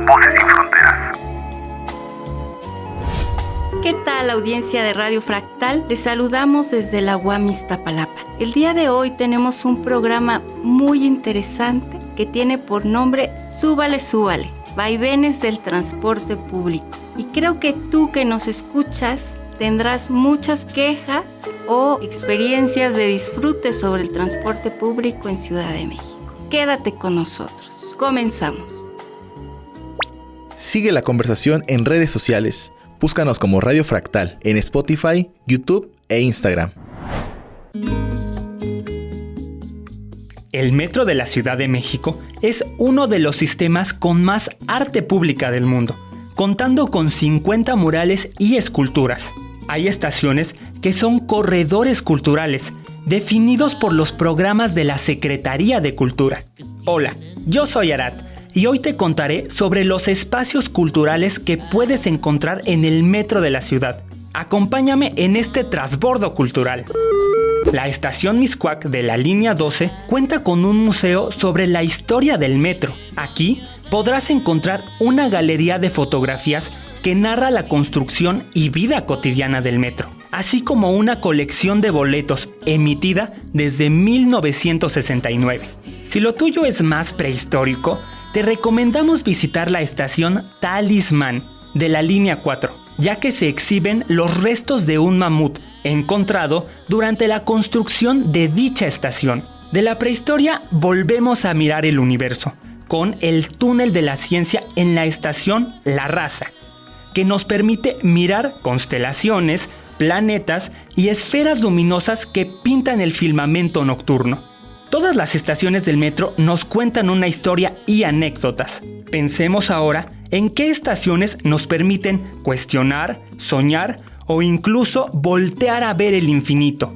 Voces sin Fronteras. ¿Qué tal, audiencia de Radio Fractal? Les saludamos desde la UAM Iztapalapa. El día de hoy tenemos un programa muy interesante que tiene por nombre Súbale, súbale, vaivenes del transporte público. Y creo que tú que nos escuchas tendrás muchas quejas o experiencias de disfrute sobre el transporte público en Ciudad de México. Quédate con nosotros. Comenzamos. Sigue la conversación en redes sociales. Búscanos como Radio Fractal en Spotify, YouTube e Instagram. El metro de la Ciudad de México es uno de los sistemas con más arte pública del mundo, contando con 50 murales y esculturas. Hay estaciones que son corredores culturales, definidos por los programas de la Secretaría de Cultura. Hola, yo soy Arad. Y hoy te contaré sobre los espacios culturales que puedes encontrar en el metro de la ciudad. Acompáñame en este transbordo cultural. La estación Mixcoac de la línea 12 cuenta con un museo sobre la historia del metro. Aquí podrás encontrar una galería de fotografías que narra la construcción y vida cotidiana del metro, así como una colección de boletos emitida desde 1969. Si lo tuyo es más prehistórico, te recomendamos visitar la estación Talismán de la línea 4, ya que se exhiben los restos de un mamut encontrado durante la construcción de dicha estación. De la prehistoria volvemos a mirar el universo, con el túnel de la ciencia en la estación La Raza, que nos permite mirar constelaciones, planetas y esferas luminosas que pintan el firmamento nocturno. Todas las estaciones del metro nos cuentan una historia y anécdotas. Pensemos ahora en qué estaciones nos permiten cuestionar, soñar o incluso voltear a ver el infinito.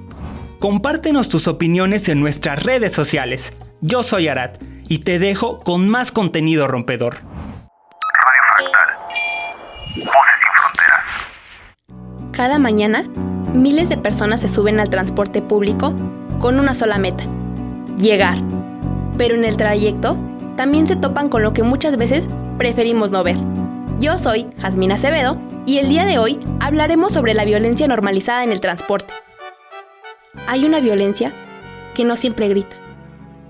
Compártenos tus opiniones en nuestras redes sociales. Yo soy Arad y te dejo con más contenido rompedor. Radio Fractal. Voces sin Fronteras. Cada mañana, miles de personas se suben al transporte público con una sola meta: llegar. Pero en el trayecto también se topan con lo que muchas veces preferimos no ver. Yo soy Jazmín Acevedo y el día de hoy hablaremos sobre la violencia normalizada en el transporte. Hay una violencia que no siempre grita,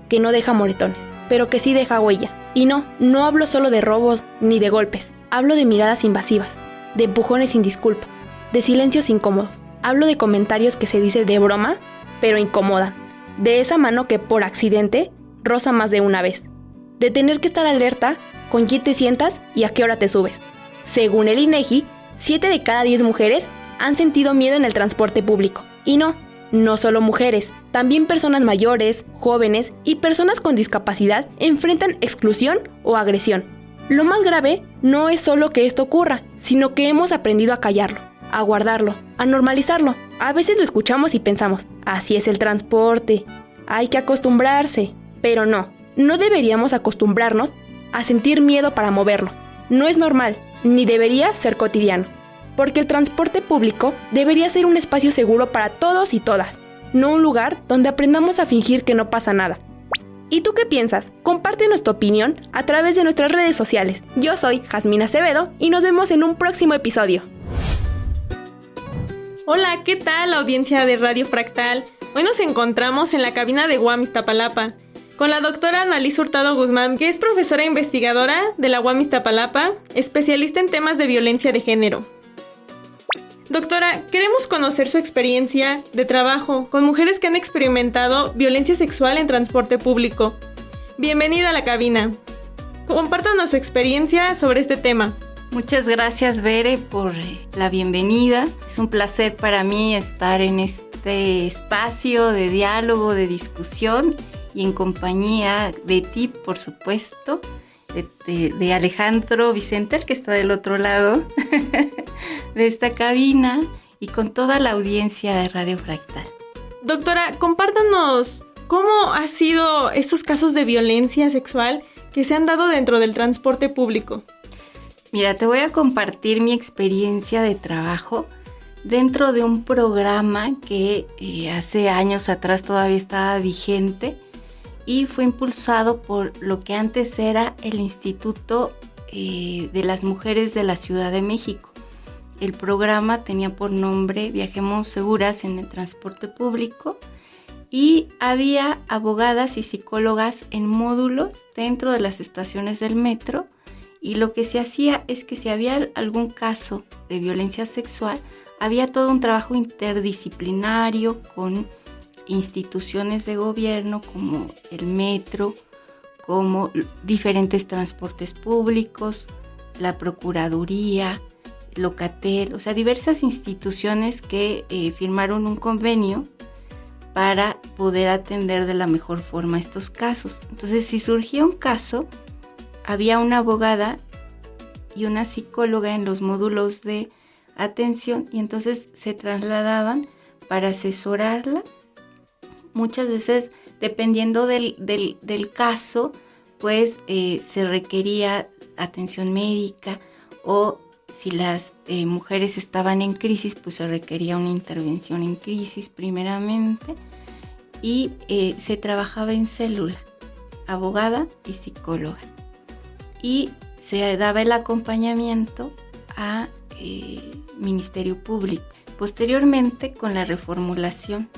que no deja moretones, pero que sí deja huella. Y no hablo solo de robos ni de golpes. Hablo de miradas invasivas, de empujones sin disculpa, de silencios incómodos. Hablo de comentarios que se dicen de broma, pero incomodan. De esa mano que por accidente roza más de una vez. De tener que estar alerta con quién te sientas y a qué hora te subes. Según el INEGI, 7 de cada 10 mujeres han sentido miedo en el transporte público. Y no solo mujeres, también personas mayores, jóvenes y personas con discapacidad enfrentan exclusión o agresión. Lo más grave no es solo que esto ocurra, sino que hemos aprendido a callarlo, a guardarlo, a normalizarlo. A veces lo escuchamos y pensamos, así es el transporte, hay que acostumbrarse. Pero no deberíamos acostumbrarnos a sentir miedo para movernos. No es normal, ni debería ser cotidiano. Porque el transporte público debería ser un espacio seguro para todos y todas, no un lugar donde aprendamos a fingir que no pasa nada. ¿Y tú qué piensas? Compártenos tu opinión a través de nuestras redes sociales. Yo soy Jazmín Acevedo y nos vemos en un próximo episodio. Hola, ¿qué tal, audiencia de Radio Fractal? Hoy nos encontramos en la cabina de UAM Iztapalapa con la doctora Annalise Hurtado Guzmán, que es profesora investigadora de la UAM Iztapalapa, especialista en temas de violencia de género. Doctora, queremos conocer su experiencia de trabajo con mujeres que han experimentado violencia sexual en transporte público. Bienvenida a la cabina. Compártanos su experiencia sobre este tema. Muchas gracias, Bere, por la bienvenida. Es un placer para mí estar en este espacio de diálogo, de discusión y en compañía de ti, por supuesto, de Alejandro Vicenter, que está del otro lado de esta cabina, y con toda la audiencia de Radio Fractal. Doctora, compártanos cómo han sido estos casos de violencia sexual que se han dado dentro del transporte público. Mira, te voy a compartir mi experiencia de trabajo dentro de un programa que hace años atrás todavía estaba vigente y fue impulsado por lo que antes era el Instituto de las mujeres de la Ciudad de México. El programa tenía por nombre Viajemos Seguras en el Transporte Público y había abogadas y psicólogas en módulos dentro de las estaciones del metro, y lo que se hacía es que si había algún caso de violencia sexual, había todo un trabajo interdisciplinario con instituciones de gobierno como el metro, como diferentes transportes públicos, la Procuraduría, Locatel, o sea, diversas instituciones que firmaron un convenio para poder atender de la mejor forma estos casos. Entonces, si surgía un caso, había una abogada y una psicóloga en los módulos de atención, y entonces se trasladaban para asesorarla. Muchas veces, dependiendo del caso, pues se requería atención médica, o si las mujeres estaban en crisis, pues se requería una intervención en crisis primeramente, y se trabajaba en célula, abogada y psicóloga, y se daba el acompañamiento a Ministerio Público. Posteriormente, con la reformulación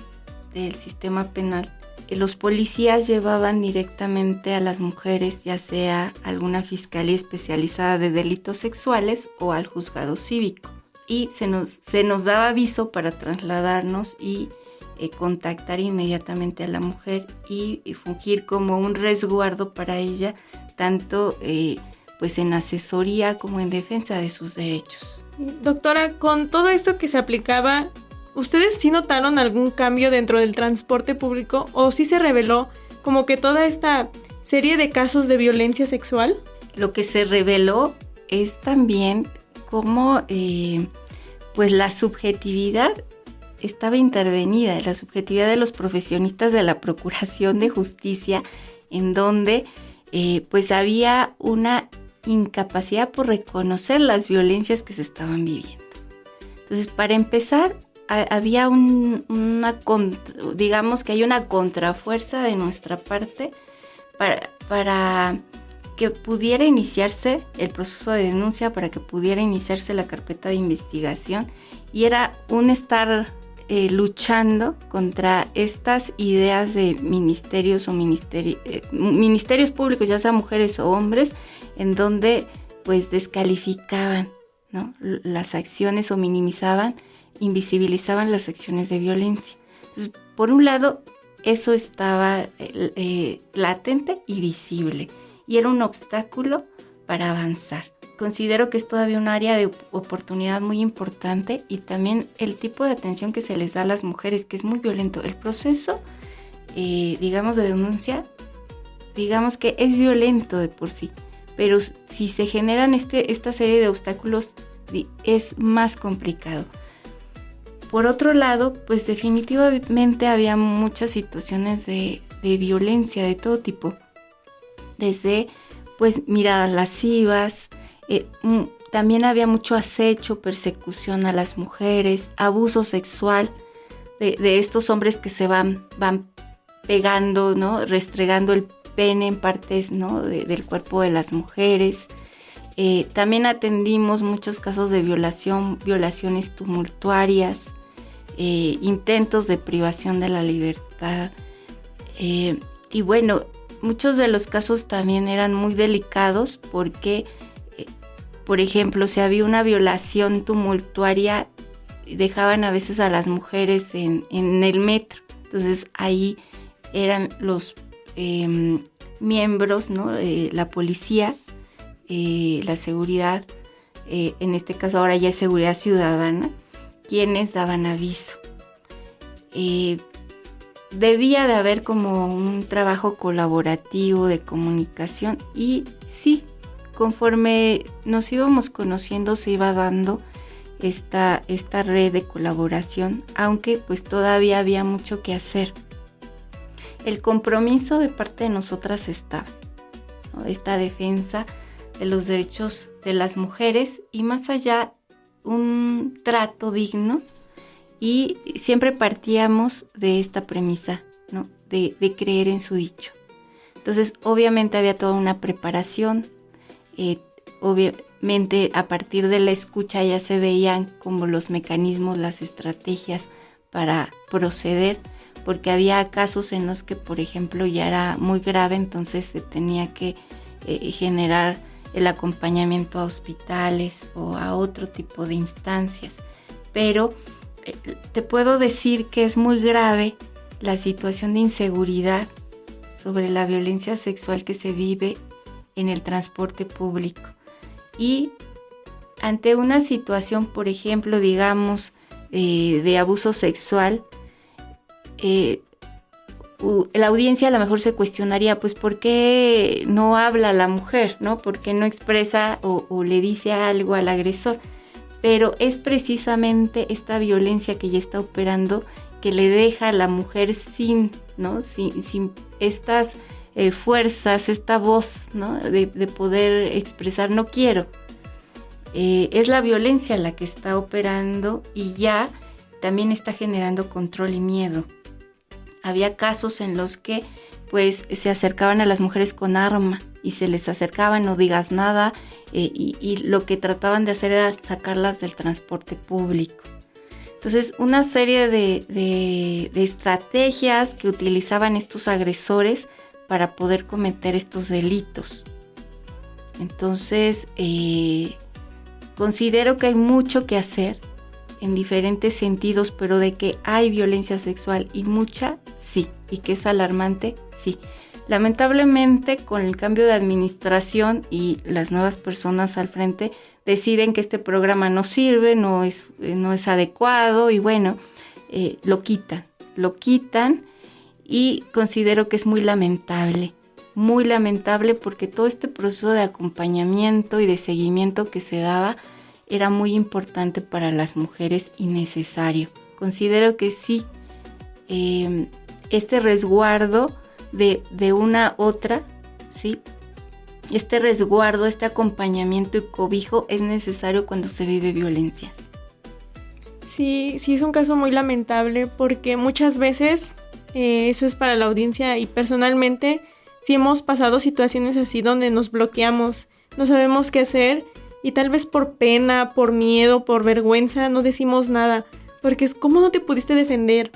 del sistema penal, los policías llevaban directamente a las mujeres, ya sea a alguna fiscalía especializada de delitos sexuales o al juzgado cívico, y se nos daba aviso para trasladarnos y contactar inmediatamente a la mujer y fungir como un resguardo para ella, tanto pues en asesoría como en defensa de sus derechos. Doctora, con todo esto que se aplicaba, ¿ustedes sí notaron algún cambio dentro del transporte público, o sí se reveló como que toda esta serie de casos de violencia sexual? Lo que se reveló es también cómo pues la subjetividad estaba intervenida, la subjetividad de los profesionistas de la Procuración de Justicia, en donde pues había una incapacidad por reconocer las violencias que se estaban viviendo. Entonces, para empezar, había digamos que hay una contrafuerza de nuestra parte para que pudiera iniciarse el proceso de denuncia, para que pudiera iniciarse la carpeta de investigación, y era un estar luchando contra estas ideas de ministerios públicos, ya sea mujeres o hombres, en donde pues descalificaban, ¿no?, las acciones, o minimizaban, invisibilizaban las acciones de violencia. Entonces, por un lado, eso estaba latente y visible, y era un obstáculo para avanzar. Considero que es todavía un área de oportunidad muy importante, y también el tipo de atención que se les da a las mujeres, que es muy violento. El proceso, digamos, de denuncia, digamos que es violento de por sí, pero si se generan esta serie de obstáculos, es más complicado. Por otro lado, pues definitivamente había muchas situaciones de violencia de todo tipo, desde pues miradas lascivas, también había mucho acecho, persecución a las mujeres, abuso sexual de estos hombres que se van pegando, ¿no?, restregando el pene en partes, ¿no?, del cuerpo de las mujeres. También atendimos muchos casos de violaciones tumultuarias, intentos de privación de la libertad. Y bueno, muchos de los casos también eran muy delicados porque, por ejemplo, si había una violación tumultuaria, dejaban a veces a las mujeres en el metro. Entonces ahí eran los miembros, ¿no?, la policía, la seguridad, en este caso ahora ya es seguridad ciudadana, quienes daban aviso. Debía de haber como un trabajo colaborativo de comunicación, y sí, conforme nos íbamos conociendo se iba dando esta red de colaboración, aunque pues todavía había mucho que hacer. El compromiso de parte de nosotras estaba, ¿no?, esta defensa de los derechos de las mujeres, y más allá, un trato digno, y siempre partíamos de esta premisa, ¿no?, de creer en su dicho. Entonces, obviamente había toda una preparación, obviamente a partir de la escucha ya se veían como los mecanismos, las estrategias para proceder, porque había casos en los que, por ejemplo, ya era muy grave, entonces se tenía que generar el acompañamiento a hospitales o a otro tipo de instancias. Pero te puedo decir que es muy grave la situación de inseguridad sobre la violencia sexual que se vive en el transporte público. Y ante una situación, por ejemplo, digamos, de abuso sexual, la audiencia a lo mejor se cuestionaría, pues, ¿por qué no habla la mujer, ¿no? ¿Por qué no expresa o le dice algo al agresor? Pero es precisamente esta violencia que ya está operando que le deja a la mujer sin estas fuerzas, esta voz, ¿no? de poder expresar no quiero. Es la violencia la que está operando y ya también está generando control y miedo. Había casos en los que pues se acercaban a las mujeres con arma y se les acercaban, no digas nada, y lo que trataban de hacer era sacarlas del transporte público. Entonces, una serie de estrategias que utilizaban estos agresores para poder cometer estos delitos. Entonces, considero que hay mucho que hacer en diferentes sentidos, pero de que hay violencia sexual y mucha, sí, y que es alarmante, sí. Lamentablemente, con el cambio de administración y las nuevas personas al frente, deciden que este programa no sirve, no es adecuado y bueno, lo quitan y considero que es muy lamentable porque todo este proceso de acompañamiento y de seguimiento que se daba era muy importante para las mujeres y necesario. Considero que sí, este resguardo de una otra, ¿sí? Este resguardo, este acompañamiento y cobijo es necesario cuando se vive violencias. Sí, es un caso muy lamentable porque muchas veces, eso es para la audiencia y personalmente, sí hemos pasado situaciones así donde nos bloqueamos, no sabemos qué hacer y tal vez por pena, por miedo, por vergüenza no decimos nada, porque es ¿cómo no te pudiste defender?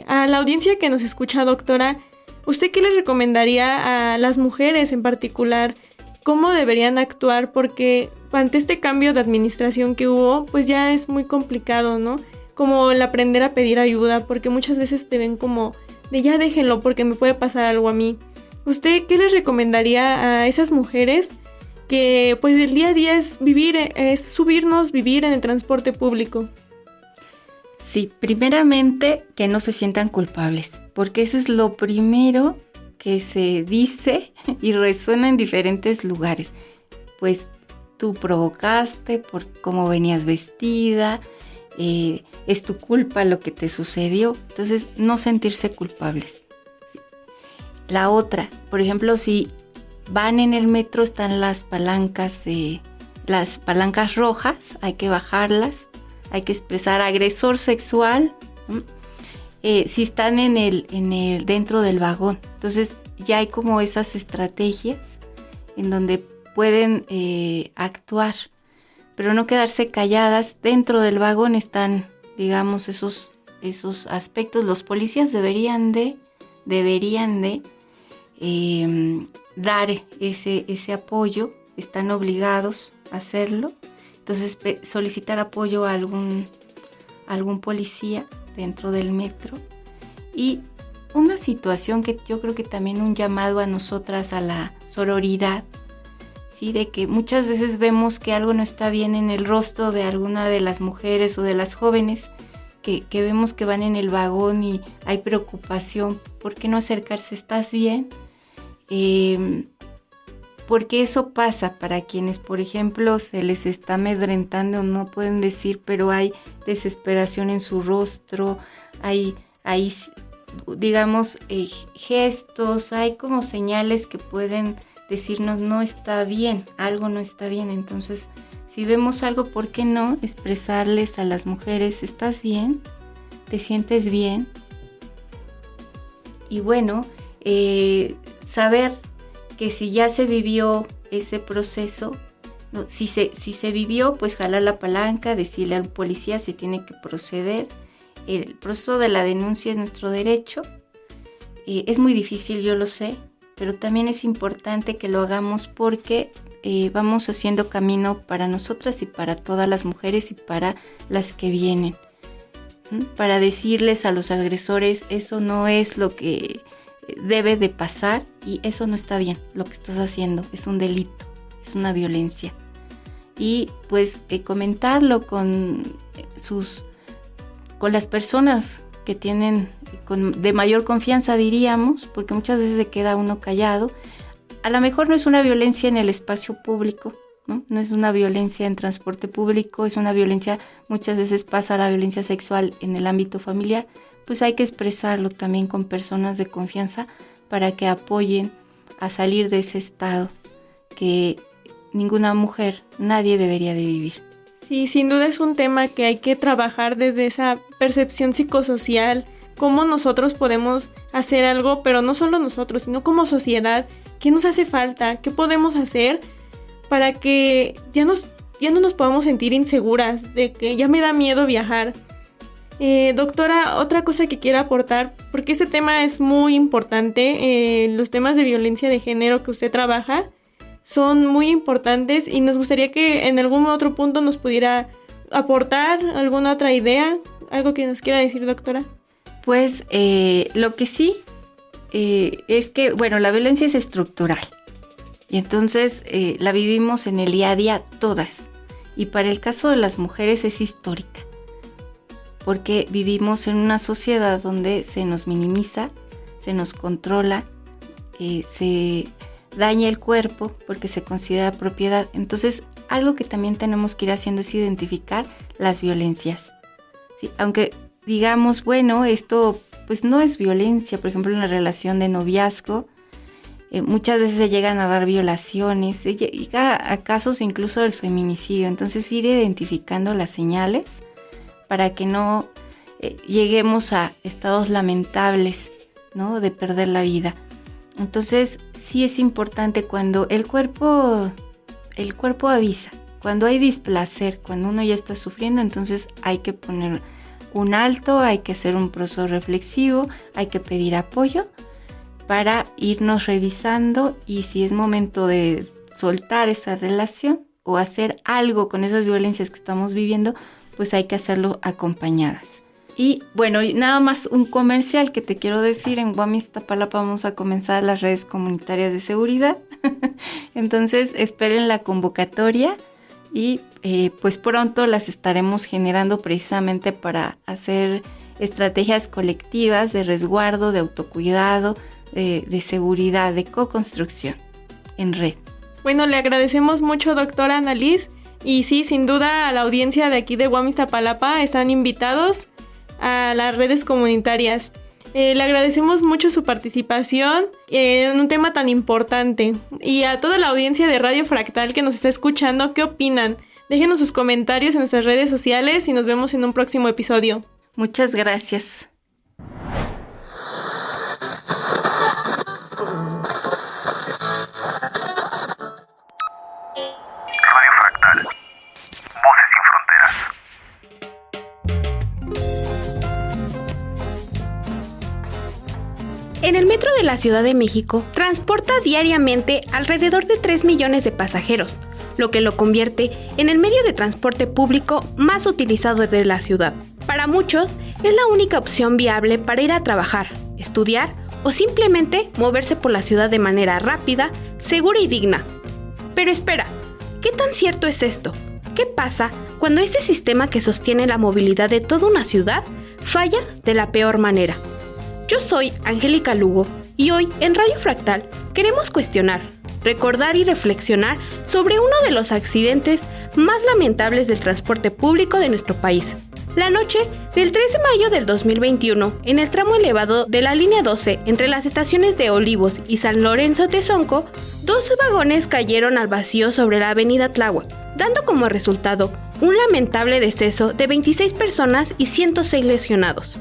A la audiencia que nos escucha, doctora, ¿usted qué le recomendaría a las mujeres en particular? ¿Cómo deberían actuar? Porque ante este cambio de administración que hubo, pues ya es muy complicado, ¿no? Como el aprender a pedir ayuda, porque muchas veces te ven como de ya déjenlo porque me puede pasar algo a mí. ¿Usted qué les recomendaría a esas mujeres que pues el día a día es vivir en el transporte público? Sí, primeramente que no se sientan culpables, porque eso es lo primero que se dice y resuena en diferentes lugares. Pues tú provocaste por cómo venías vestida, es tu culpa lo que te sucedió. Entonces, no sentirse culpables. Sí. La otra, por ejemplo, si van en el metro, están las palancas rojas, hay que bajarlas. Hay que expresar agresor sexual, si están dentro del vagón. Entonces ya hay como esas estrategias en donde pueden actuar, pero no quedarse calladas. Dentro del vagón están, digamos, esos aspectos. Los policías deberían de dar ese apoyo, están obligados a hacerlo. Entonces, solicitar apoyo a algún policía dentro del metro. Y una situación que yo creo que también un llamado a nosotras a la sororidad, ¿sí? De que muchas veces vemos que algo no está bien en el rostro de alguna de las mujeres o de las jóvenes que vemos que van en el vagón y hay preocupación. ¿Por qué no acercarse? ¿Estás bien? Porque eso pasa para quienes, por ejemplo, se les está amedrentando, no pueden decir, pero hay desesperación en su rostro, hay digamos, gestos, hay como señales que pueden decirnos no está bien, algo no está bien. Entonces, si vemos algo, ¿por qué no expresarles a las mujeres, ¿estás bien? ¿Te sientes bien? Y bueno, saber que si ya se vivió ese proceso, ¿no? Si se vivió, pues jalar la palanca, decirle al policía si tiene que proceder. El proceso de la denuncia es nuestro derecho. Es muy difícil, yo lo sé, pero también es importante que lo hagamos porque vamos haciendo camino para nosotras y para todas las mujeres y para las que vienen. Para decirles a los agresores, eso no es lo que debe de pasar y eso no está bien, lo que estás haciendo es un delito, es una violencia. Y pues comentarlo con las personas que tienen de mayor confianza, diríamos, porque muchas veces se queda uno callado. A lo mejor no es una violencia en el espacio público, ¿no? Es una violencia en transporte público, es una violencia, muchas veces pasa la violencia sexual en el ámbito familiar, pues hay que expresarlo también con personas de confianza para que apoyen a salir de ese estado que ninguna mujer, nadie debería de vivir. Sí, sin duda es un tema que hay que trabajar desde esa percepción psicosocial, cómo nosotros podemos hacer algo, pero no solo nosotros, sino como sociedad, qué nos hace falta, qué podemos hacer para que ya no nos podamos sentir inseguras, de que ya me da miedo viajar. Doctora, otra cosa que quiero aportar, porque este tema es muy importante, los temas de violencia de género que usted trabaja son muy importantes y nos gustaría que en algún otro punto nos pudiera aportar alguna otra idea, algo que nos quiera decir, doctora. Pues lo que sí es que, bueno, la violencia es estructural. Y entonces la vivimos en el día a día todas. Y para el caso de las mujeres es histórica. Porque vivimos en una sociedad donde se nos minimiza, se nos controla, se daña el cuerpo porque se considera propiedad. Entonces, algo que también tenemos que ir haciendo es identificar las violencias. ¿Sí? Aunque digamos, bueno, esto pues no es violencia, por ejemplo, en la relación de noviazgo, muchas veces se llegan a dar violaciones, se llega a casos incluso del feminicidio. Entonces ir identificando las señales para que no lleguemos a estados lamentables, ¿no? De perder la vida. Entonces sí es importante cuando el cuerpo avisa, cuando hay displacer, cuando uno ya está sufriendo, entonces hay que poner un alto, hay que hacer un proceso reflexivo, hay que pedir apoyo para irnos revisando y si es momento de soltar esa relación o hacer algo con esas violencias que estamos viviendo, pues hay que hacerlo acompañadas. Y bueno, nada más un comercial que te quiero decir, en Guam Iztapalapa vamos a comenzar las redes comunitarias de seguridad, entonces esperen la convocatoria y pues pronto las estaremos generando precisamente para hacer estrategias colectivas de resguardo, de autocuidado, de seguridad, de co-construcción en red. Bueno, le agradecemos mucho, doctora Annalise, y sí, sin duda a la audiencia de aquí de Guam Iztapalapa están invitados a las redes comunitarias. Le agradecemos mucho su participación en un tema tan importante. Y a toda la audiencia de Radio Fractal que nos está escuchando, ¿qué opinan? Déjenos sus comentarios en nuestras redes sociales y nos vemos en un próximo episodio. Muchas gracias. Radio Fractal. Voces sin fronteras. En el metro de la Ciudad de México transporta diariamente alrededor de 3 millones de pasajeros, lo que lo convierte en el medio de transporte público más utilizado de la ciudad. Para muchos es la única opción viable para ir a trabajar, estudiar o simplemente moverse por la ciudad de manera rápida, segura y digna. Pero espera, ¿qué tan cierto es esto? ¿Qué pasa cuando este sistema que sostiene la movilidad de toda una ciudad falla de la peor manera? Yo soy Angélica Lugo y hoy en Radio Fractal queremos cuestionar, recordar y reflexionar sobre uno de los accidentes más lamentables del transporte público de nuestro país. La noche del 3 de mayo del 2021, en el tramo elevado de la línea 12 entre las estaciones de Olivos y San Lorenzo Tezonco, 2 vagones cayeron al vacío sobre la avenida Tláhuac, dando como resultado un lamentable deceso de 26 personas y 106 lesionados.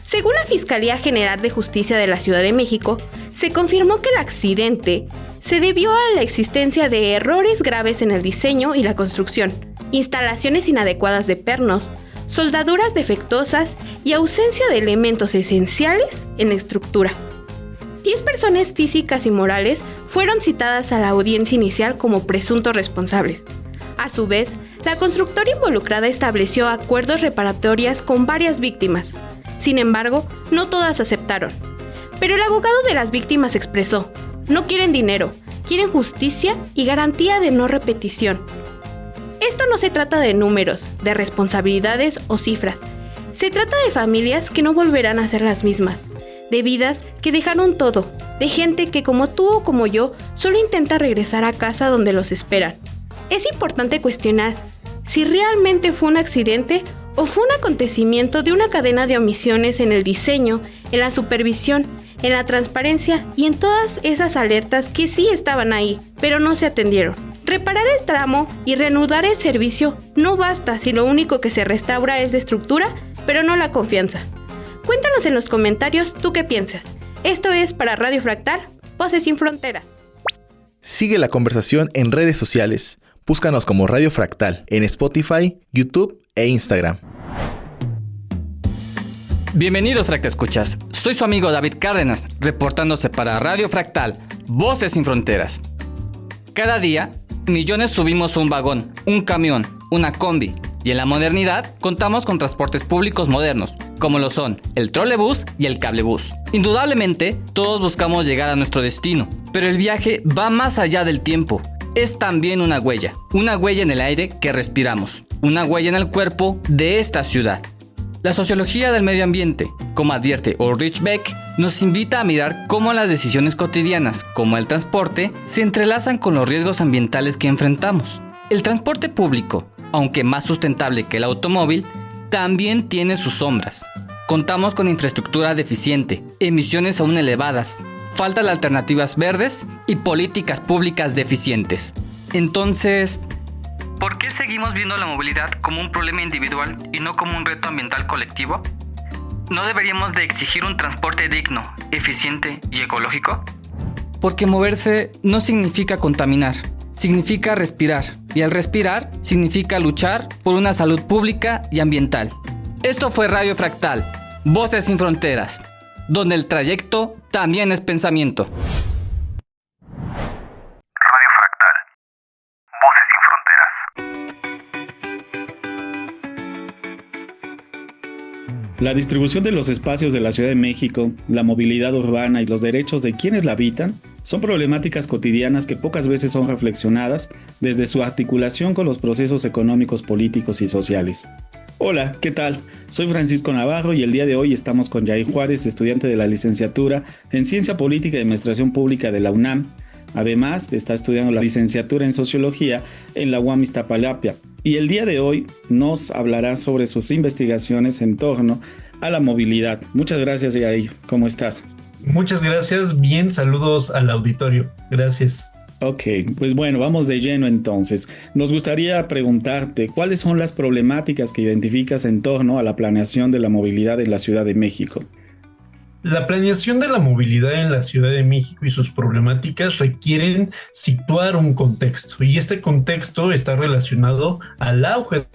Según la Fiscalía General de Justicia de la Ciudad de México, se confirmó que el accidente se debió a la existencia de errores graves en el diseño y la construcción, instalaciones inadecuadas de pernos, soldaduras defectuosas y ausencia de elementos esenciales en la estructura. 10 personas físicas y morales fueron citadas a la audiencia inicial como presuntos responsables. A su vez, la constructora involucrada estableció acuerdos reparatorios con varias víctimas. Sin embargo, no todas aceptaron. Pero el abogado de las víctimas expresó: no quieren dinero, quieren justicia y garantía de no repetición. Esto no se trata de números, de responsabilidades o cifras. Se trata de familias que no volverán a ser las mismas, de vidas que dejaron todo, de gente que como tú o como yo solo intenta regresar a casa donde los esperan. Es importante cuestionar si realmente fue un accidente o fue un acontecimiento de una cadena de omisiones en el diseño, en la supervisión, en la transparencia y en todas esas alertas que sí estaban ahí, pero no se atendieron. Reparar el tramo y reanudar el servicio no basta si lo único que se restaura es la estructura, pero no la confianza. Cuéntanos en los comentarios tú qué piensas. Esto es para Radio Fractal, Voces sin Fronteras. Sigue la conversación en redes sociales. Búscanos como Radio Fractal en Spotify, YouTube e Instagram. Bienvenidos, Fractal Escuchas. Soy su amigo David Cárdenas, reportándose para Radio Fractal, Voces sin Fronteras. Cada día, millones subimos a un vagón, un camión, una combi. Y en la modernidad, contamos con transportes públicos modernos, como lo son el trolebús y el cablebús. Indudablemente, todos buscamos llegar a nuestro destino, pero el viaje va más allá del tiempo. Es también una huella en el aire que respiramos, una huella en el cuerpo de esta ciudad. La sociología del medio ambiente, como advierte Ulrich Beck, nos invita a mirar cómo las decisiones cotidianas, como el transporte, se entrelazan con los riesgos ambientales que enfrentamos. El transporte público, aunque más sustentable que el automóvil, también tiene sus sombras. Contamos con infraestructura deficiente, emisiones aún elevadas, falta de alternativas verdes y políticas públicas deficientes. Entonces, ¿por qué seguimos viendo la movilidad como un problema individual y no como un reto ambiental colectivo? ¿No deberíamos de exigir un transporte digno, eficiente y ecológico? Porque moverse no significa contaminar, significa respirar. Y al respirar significa luchar por una salud pública y ambiental. Esto fue Radio Fractal, Voces sin Fronteras, donde el trayecto también es pensamiento. Radio Fractal. Voces sin fronteras. La distribución de los espacios de la Ciudad de México, la movilidad urbana y los derechos de quienes la habitan son problemáticas cotidianas que pocas veces son reflexionadas desde su articulación con los procesos económicos, políticos y sociales. Hola, ¿qué tal? Soy Francisco Navarro y el día de hoy estamos con Yair Juárez, estudiante de la licenciatura en Ciencia Política y Administración Pública de la UNAM. Además, está estudiando la licenciatura en Sociología en la UAM Iztapalapa. Y el día de hoy nos hablará sobre sus investigaciones en torno a la movilidad. Muchas gracias, Yair. ¿Cómo estás? Muchas gracias. Bien, saludos al auditorio. Gracias. Ok, pues bueno, vamos de lleno entonces. Nos gustaría preguntarte cuáles son las problemáticas que identificas en torno a la planeación de la movilidad en la Ciudad de México. La planeación de la movilidad en la Ciudad de México y sus problemáticas requieren situar un contexto, y este contexto está relacionado al auge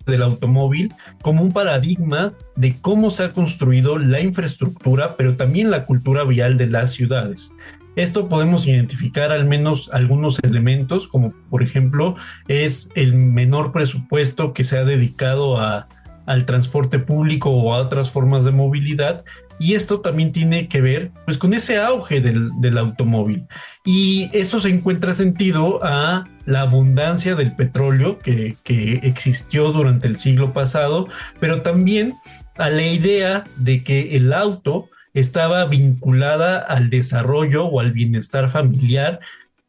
del automóvil como un paradigma de cómo se ha construido la infraestructura, pero también la cultura vial de las ciudades. Esto podemos identificar al menos algunos elementos, como por ejemplo es el menor presupuesto que se ha dedicado al transporte público o a otras formas de movilidad, y esto también tiene que ver pues con ese auge del automóvil, y eso se encuentra sentido a la abundancia del petróleo que existió durante el siglo pasado, pero también a la idea de que el auto estaba vinculada al desarrollo o al bienestar familiar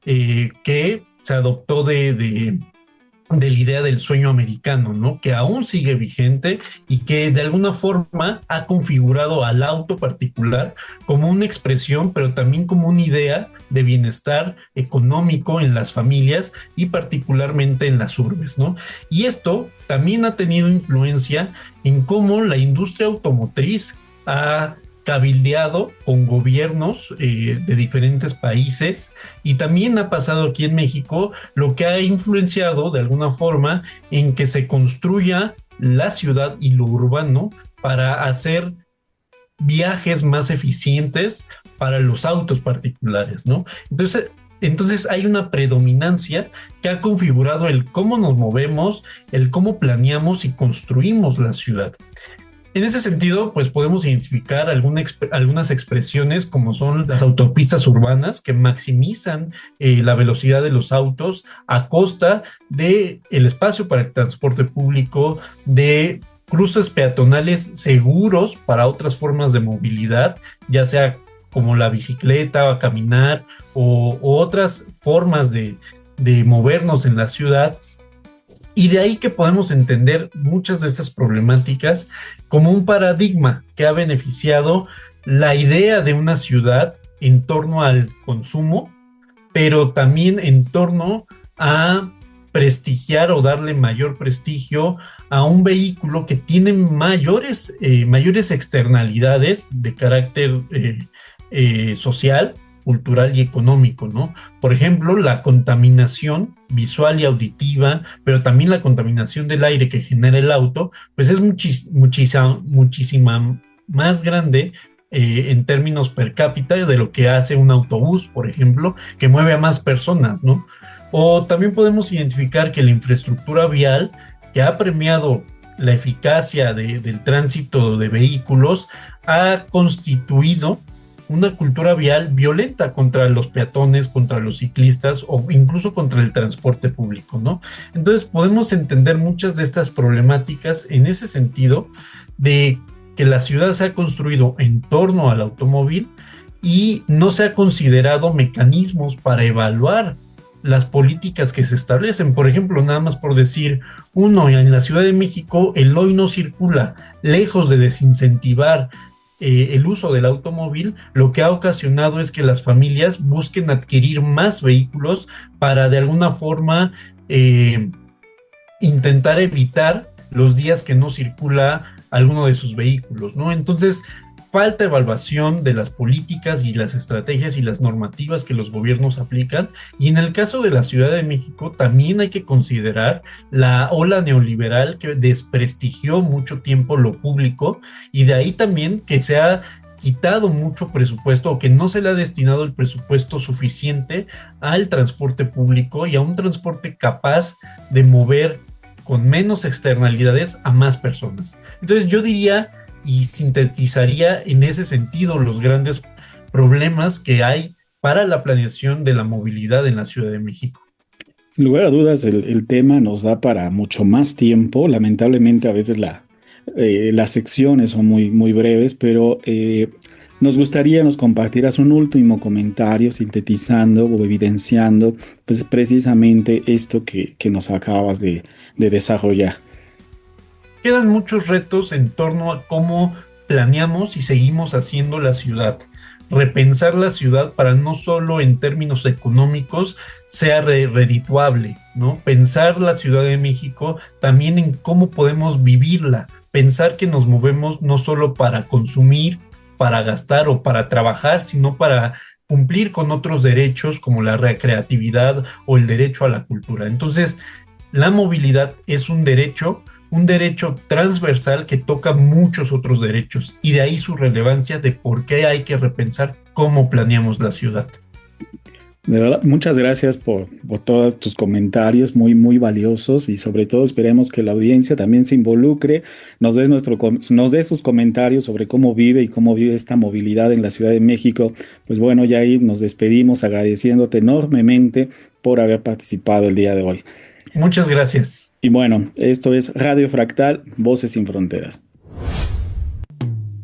que se adoptó de la idea del sueño americano, ¿no? Que aún sigue vigente y que de alguna forma ha configurado al auto particular como una expresión, pero también como una idea de bienestar económico en las familias y particularmente en las urbes, ¿no? Y esto también ha tenido influencia en cómo la industria automotriz ha cabildeado con gobiernos de diferentes países, y también ha pasado aquí en México, lo que ha influenciado de alguna forma en que se construya la ciudad y lo urbano para hacer viajes más eficientes para los autos particulares, ¿no? Entonces hay una predominancia que ha configurado el cómo nos movemos, el cómo planeamos y construimos la ciudad. En ese sentido, pues podemos identificar algunas expresiones como son las autopistas urbanas, que maximizan la velocidad de los autos a costa del espacio para el transporte público, de cruces peatonales seguros para otras formas de movilidad, ya sea como la bicicleta o caminar o otras formas de movernos en la ciudad. Y de ahí que podemos entender muchas de estas problemáticas como un paradigma que ha beneficiado la idea de una ciudad en torno al consumo, pero también en torno a prestigiar o darle mayor prestigio a un vehículo que tiene mayores externalidades de carácter social, cultural y económico, ¿no? Por ejemplo, la contaminación visual y auditiva, pero también la contaminación del aire que genera el auto, pues es muchísima más grande en términos per cápita de lo que hace un autobús, por ejemplo, que mueve a más personas, ¿no? O también podemos identificar que la infraestructura vial, que ha premiado la eficacia del tránsito de vehículos, ha constituido una cultura vial violenta contra los peatones, contra los ciclistas o incluso contra el transporte público, ¿no? Entonces podemos entender muchas de estas problemáticas en ese sentido de que la ciudad se ha construido en torno al automóvil y no se ha considerado mecanismos para evaluar las políticas que se establecen. Por ejemplo, nada más por decir uno, en la Ciudad de México el hoy no circula, lejos de desincentivar el uso del automóvil, lo que ha ocasionado es que las familias busquen adquirir más vehículos para de alguna forma intentar evitar los días que no circula alguno de sus vehículos, ¿no? Entonces, falta evaluación de las políticas y las estrategias y las normativas que los gobiernos aplican, y en el caso de la Ciudad de México también hay que considerar la ola neoliberal que desprestigió mucho tiempo lo público, y de ahí también que se ha quitado mucho presupuesto o que no se le ha destinado el presupuesto suficiente al transporte público y a un transporte capaz de mover con menos externalidades a más personas. Entonces yo diría y sintetizaría en ese sentido los grandes problemas que hay para la planeación de la movilidad en la Ciudad de México. Sin lugar a dudas, el tema nos da para mucho más tiempo. Lamentablemente a veces las secciones son muy breves, pero nos gustaría nos compartieras un último comentario sintetizando o evidenciando pues, precisamente esto que nos acabas de desarrollar. Quedan muchos retos en torno a cómo planeamos y seguimos haciendo la ciudad. Repensar la ciudad para no solo en términos económicos sea redituable, ¿no? Pensar la Ciudad de México también en cómo podemos vivirla. Pensar que nos movemos no solo para consumir, para gastar o para trabajar, sino para cumplir con otros derechos como la recreatividad o el derecho a la cultura. Entonces, la movilidad es un derecho transversal que toca muchos otros derechos, y de ahí su relevancia de por qué hay que repensar cómo planeamos la ciudad. De verdad, muchas gracias por todos tus comentarios muy valiosos, y sobre todo esperemos que la audiencia también se involucre, nos dé sus comentarios sobre cómo vive esta movilidad en la Ciudad de México. Pues bueno, ya ahí nos despedimos agradeciéndote enormemente por haber participado el día de hoy. Muchas gracias. Y bueno, esto es Radio Fractal, Voces sin Fronteras.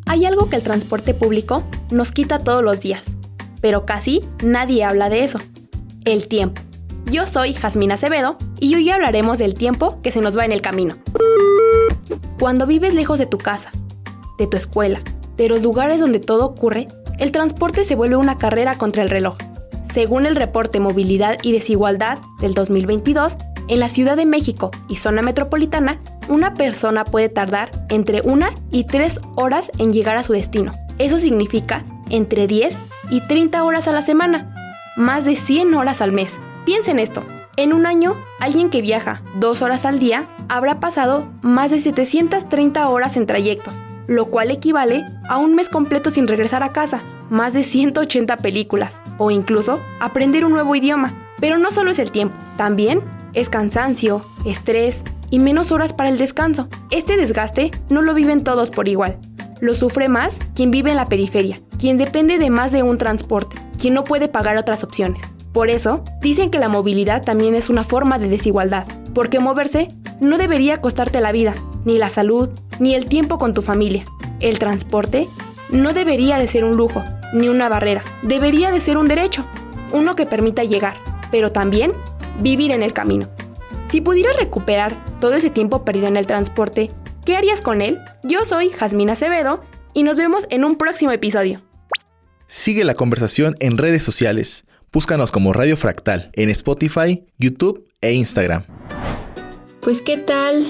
Hay algo que el transporte público nos quita todos los días, pero casi nadie habla de eso: el tiempo. Yo soy Jazmín Acevedo y hoy hablaremos del tiempo que se nos va en el camino. Cuando vives lejos de tu casa, de tu escuela, de los lugares donde todo ocurre, el transporte se vuelve una carrera contra el reloj. Según el reporte Movilidad y Desigualdad del 2022, en la Ciudad de México y zona metropolitana, una persona puede tardar entre 1 y 3 horas en llegar a su destino. Eso significa entre 10 y 30 horas a la semana, más de 100 horas al mes. Piensen esto, en un año, alguien que viaja 2 horas al día habrá pasado más de 730 horas en trayectos, lo cual equivale a un mes completo sin regresar a casa, más de 180 películas, o incluso aprender un nuevo idioma. Pero no solo es el tiempo, también es cansancio, estrés y menos horas para el descanso. Este desgaste no lo viven todos por igual. Lo sufre más quien vive en la periferia, quien depende de más de un transporte, quien no puede pagar otras opciones. Por eso, dicen que la movilidad también es una forma de desigualdad, porque moverse no debería costarte la vida, ni la salud, ni el tiempo con tu familia. El transporte no debería de ser un lujo, ni una barrera, debería de ser un derecho, uno que permita llegar, pero también vivir en el camino. Si pudieras recuperar todo ese tiempo perdido en el transporte, ¿qué harías con él? Yo soy Jazmín Acevedo y nos vemos en un próximo episodio. Sigue la conversación en redes sociales. Búscanos como Radio Fractal en Spotify, YouTube e Instagram. Pues ¿qué tal?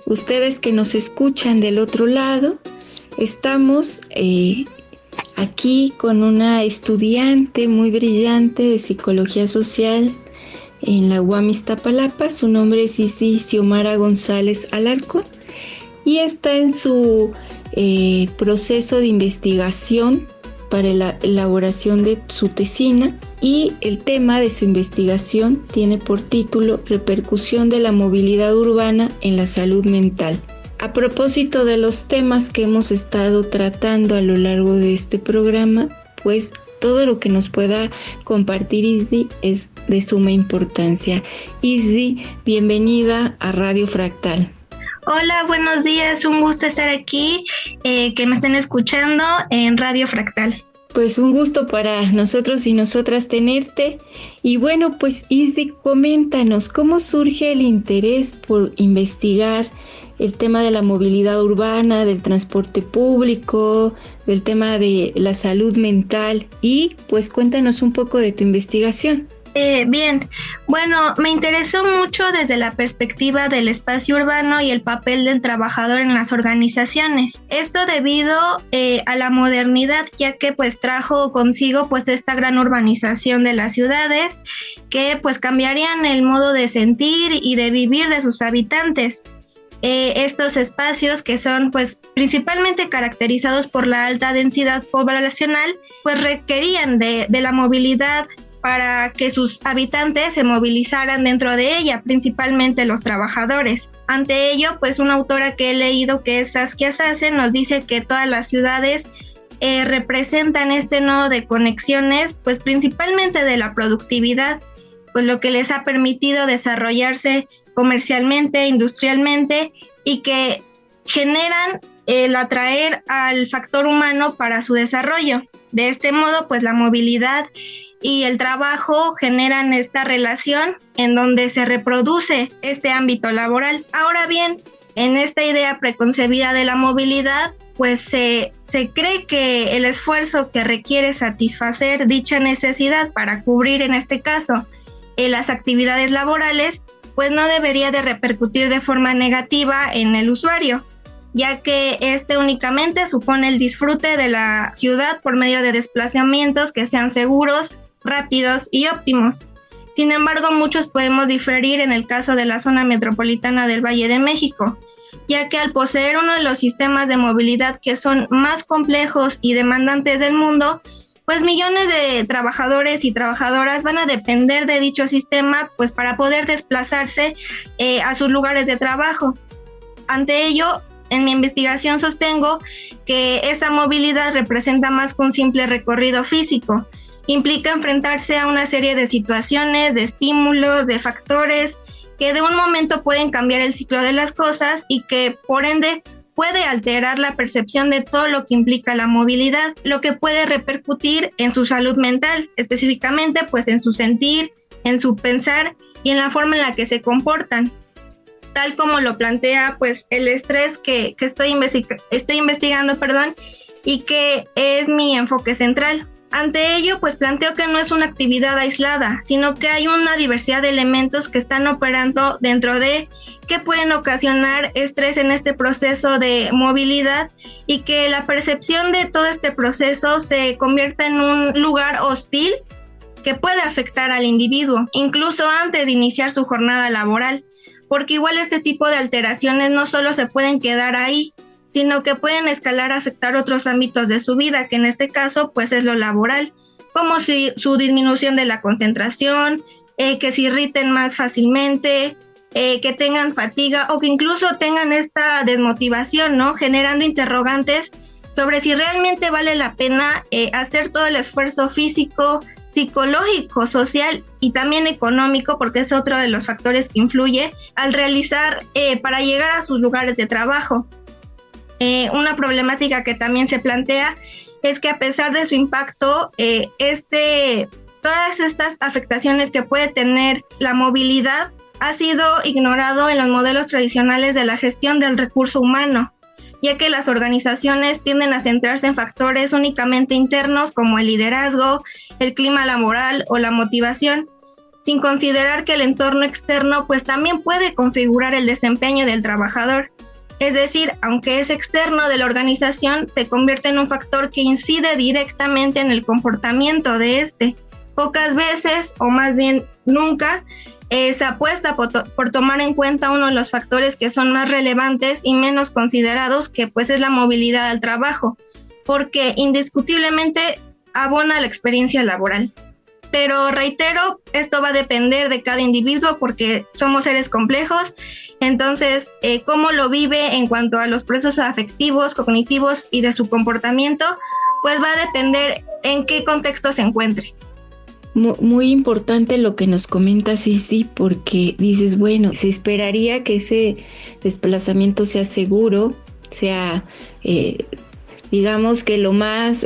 Ustedes que nos escuchan del otro lado, estamos aquí con una estudiante muy brillante de Psicología Social en la UAM Iztapalapa. Su nombre es Isdi Xiomara González Alarcón y está en su proceso de investigación para la elaboración de su tesina, y el tema de su investigación tiene por título Repercusión de la movilidad urbana en la salud mental. A propósito de los temas que hemos estado tratando a lo largo de este programa, pues todo lo que nos pueda compartir Isdi es de suma importancia. Isdi, bienvenida a Radio Fractal. Hola, buenos días, un gusto estar aquí, que me estén escuchando en Radio Fractal. Pues un gusto para nosotros y nosotras tenerte. Y bueno, pues Isdi, coméntanos, ¿cómo surge el interés por investigar el tema de la movilidad urbana, del transporte público, del tema de la salud mental? Y pues cuéntanos un poco de tu investigación. Bien, bueno, me interesó mucho desde la perspectiva del espacio urbano y el papel del trabajador en las organizaciones. Esto debido a la modernidad, ya que pues trajo consigo pues esta gran urbanización de las ciudades que pues cambiarían el modo de sentir y de vivir de sus habitantes. Estos espacios que son pues principalmente caracterizados por la alta densidad poblacional pues requerían de la movilidad para que sus habitantes se movilizaran dentro de ella, principalmente los trabajadores. Ante ello, pues una autora que he leído, que es Saskia Sassen, nos dice que todas las ciudades representan este nodo de conexiones, pues principalmente de la productividad, pues lo que les ha permitido desarrollarse comercialmente, industrialmente, y que generan el atraer al factor humano para su desarrollo. De este modo, pues la movilidad y el trabajo generan esta relación en donde se reproduce este ámbito laboral. Ahora bien, en esta idea preconcebida de la movilidad, pues se cree que el esfuerzo que requiere satisfacer dicha necesidad para cubrir, en este caso, las actividades laborales, pues no debería de repercutir de forma negativa en el usuario, ya que este únicamente supone el disfrute de la ciudad por medio de desplazamientos que sean seguros, rápidos y óptimos. Sin embargo, muchos podemos diferir en el caso de la zona metropolitana del Valle de México, ya que al poseer uno de los sistemas de movilidad que son más complejos y demandantes del mundo, pues millones de trabajadores y trabajadoras van a depender de dicho sistema pues para poder desplazarse a sus lugares de trabajo. Ante ello, en mi investigación sostengo que esta movilidad representa más que un simple recorrido físico. Implica enfrentarse a una serie de situaciones, de estímulos, de factores que de un momento pueden cambiar el ciclo de las cosas y que por ende puede alterar la percepción de todo lo que implica la movilidad, lo que puede repercutir en su salud mental, específicamente pues en su sentir, en su pensar y en la forma en la que se comportan, tal como lo plantea pues el estrés que estoy investigando, y que es mi enfoque central. Ante ello, pues planteo que no es una actividad aislada, sino que hay una diversidad de elementos que están operando dentro de que pueden ocasionar estrés en este proceso de movilidad y que la percepción de todo este proceso se convierta en un lugar hostil que puede afectar al individuo, incluso antes de iniciar su jornada laboral, porque igual este tipo de alteraciones no solo se pueden quedar ahí, sino que pueden escalar a afectar otros ámbitos de su vida, que en este caso pues es lo laboral, como su disminución de la concentración, que se irriten más fácilmente, que tengan fatiga o que incluso tengan esta desmotivación, ¿no? Generando interrogantes sobre si realmente vale la pena hacer todo el esfuerzo físico, psicológico, social y también económico, porque es otro de los factores que influye al realizar para llegar a sus lugares de trabajo. Una problemática que también se plantea es que a pesar de su impacto, todas estas afectaciones que puede tener la movilidad ha sido ignorado en los modelos tradicionales de la gestión del recurso humano, ya que las organizaciones tienden a centrarse en factores únicamente internos como el liderazgo, el clima laboral o la motivación, sin considerar que el entorno externo pues también puede configurar el desempeño del trabajador. Es decir, aunque es externo de la organización, se convierte en un factor que incide directamente en el comportamiento de este. Pocas veces, o más bien nunca, se apuesta por tomar en cuenta uno de los factores que son más relevantes y menos considerados, que pues es la movilidad al trabajo, porque indiscutiblemente abona la experiencia laboral. Pero reitero, esto va a depender de cada individuo porque somos seres complejos. Entonces, cómo lo vive en cuanto a los procesos afectivos, cognitivos y de su comportamiento, pues va a depender en qué contexto se encuentre. Muy importante lo que nos comentas, Isi, porque dices, bueno, se esperaría que ese desplazamiento sea seguro, sea, digamos que lo más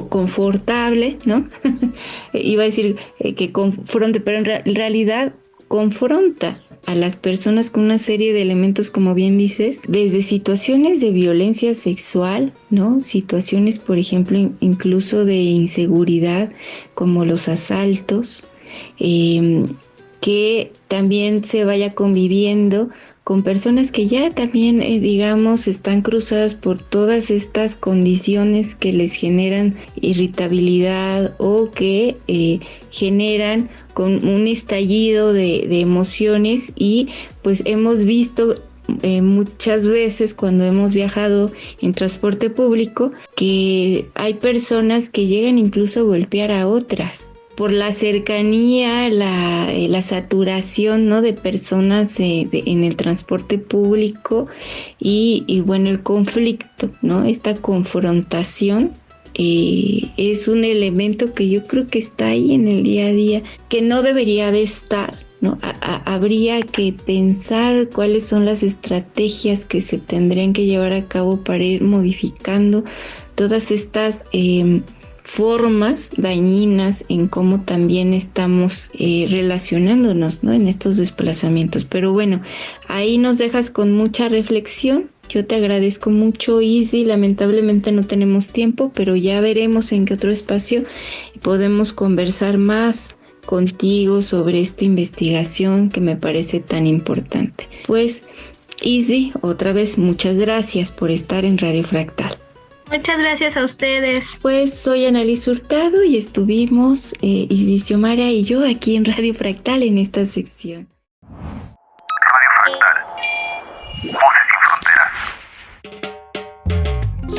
confortable, ¿no? Iba a decir que confronte, pero en realidad confronta a las personas con una serie de elementos, como bien dices, desde situaciones de violencia sexual, ¿no? Situaciones, por ejemplo, incluso de inseguridad, como los asaltos, que también se vaya conviviendo con personas que ya también, digamos, están cruzadas por todas estas condiciones que les generan irritabilidad o que generan con un estallido de emociones, y pues hemos visto muchas veces cuando hemos viajado en transporte público que hay personas que llegan incluso a golpear a otras por la cercanía, la saturación, ¿no?, de personas en el transporte público y bueno, el conflicto, ¿no? Esta confrontación es un elemento que yo creo que está ahí en el día a día, que no debería de estar, ¿no? Habría que pensar cuáles son las estrategias que se tendrían que llevar a cabo para ir modificando todas estas formas dañinas en cómo también estamos relacionándonos, ¿no?, en estos desplazamientos. Pero bueno, ahí nos dejas con mucha reflexión. Yo te agradezco mucho, Isi. Lamentablemente no tenemos tiempo, pero ya veremos en qué otro espacio podemos conversar más contigo sobre esta investigación que me parece tan importante. Pues, Isi, otra vez muchas gracias por estar en Radio Fractal. Muchas gracias a ustedes. Pues soy Annalise Hurtado y estuvimos Isis Xiomara y yo aquí en Radio Fractal en esta sección. Radio Fractal. Voces sin fronteras.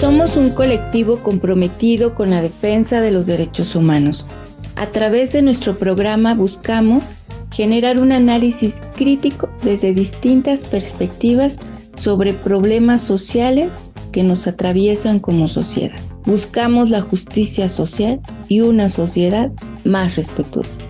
Somos un colectivo comprometido con la defensa de los derechos humanos. A través de nuestro programa buscamos generar un análisis crítico desde distintas perspectivas sobre problemas sociales que nos atraviesan como sociedad. Buscamos la justicia social y una sociedad más respetuosa.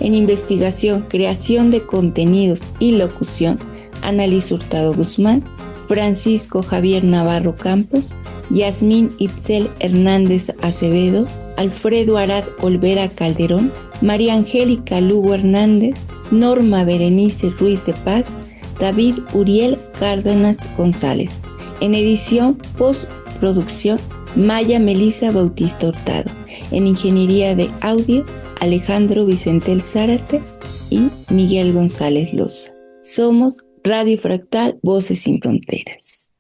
En investigación, creación de contenidos y locución, Annalise Hurtado Guzmán, Francisco Javier Navarro Campos, Yasmín Itzel Hernández Acevedo, Alfredo Arad Olvera Calderón, María Angélica Lugo Hernández, Norma Berenice Ruiz de Paz, David Uriel Cárdenas González. En edición, postproducción, Maya Melisa Bautista Hurtado. En Ingeniería de Audio, Alejandro Vicentel Zárate y Miguel González Loza. Somos Radio Fractal, Voces sin Fronteras.